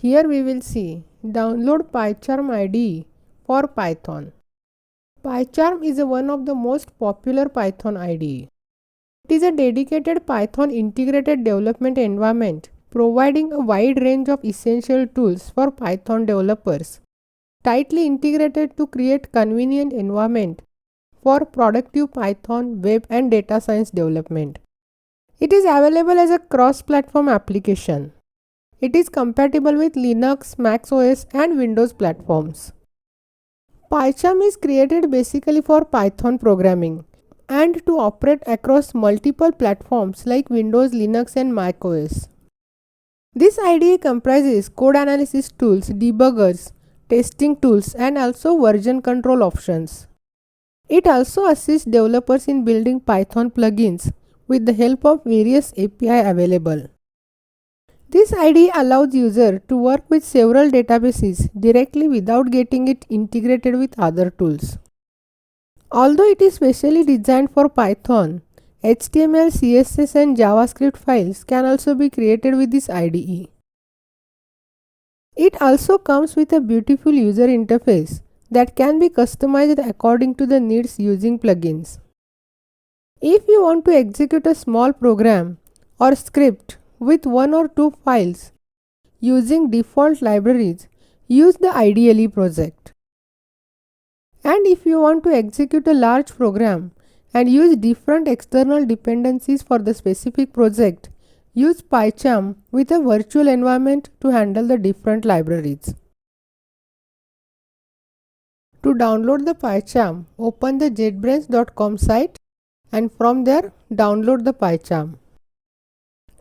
Here we will see download PyCharm IDE for Python. PyCharm is one of the most popular Python IDE. It is a dedicated Python integrated development environment providing a wide range of essential tools for Python developers, tightly integrated to create convenient environment for productive Python, web and data science development. It is available as a cross-platform application. It is compatible with Linux, Mac OS and Windows platforms. PyCharm is created basically for Python programming and to operate across multiple platforms like Windows, Linux and Mac OS. This IDE comprises code analysis tools, debuggers, testing tools and also version control options. It also assists developers in building Python plugins with the help of various API available. This IDE allows users to work with several databases directly without getting it integrated with other tools. Although it is specially designed for Python, HTML, CSS and JavaScript files can also be created with this IDE. It also comes with a beautiful user interface that can be customized according to the needs using plugins. If you want to execute a small program or script with one or two files using default libraries, use the IDLE project. And if you want to execute a large program and use different external dependencies for the specific project, use PyCharm with a virtual environment to handle the different libraries. To download the PyCharm, open the jetbrains.com site and from there download the PyCharm.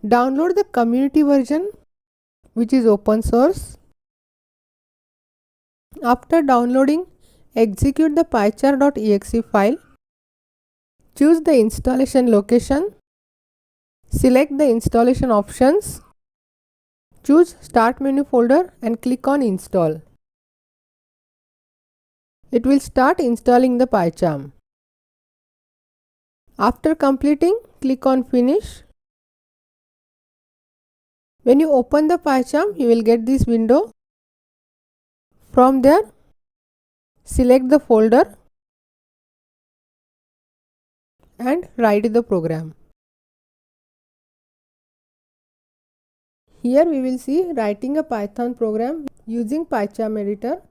Download the community version which is open source. After downloading, execute the pychar.exe file. Choose the installation location. Select the installation options. Choose Start menu folder and click on Install. It will start installing the PyCharm. After completing, click on Finish. When you open the PyCharm, you will get this window. From there, select the folder and write the program. Here we will see writing a Python program using PyCharm editor.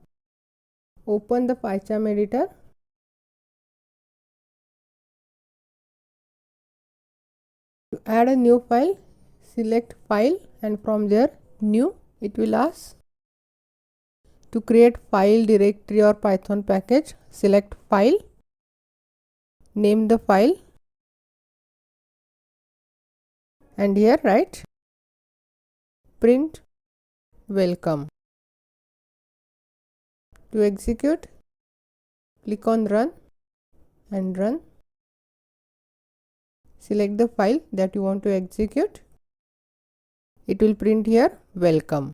Open the PyCharm editor. To add a new file, select File and from there New. It will ask to create file, directory or Python package. Select File. Name the file and here write print welcome. To execute, click on Run and run. Select the file that you want to execute. It will print here welcome.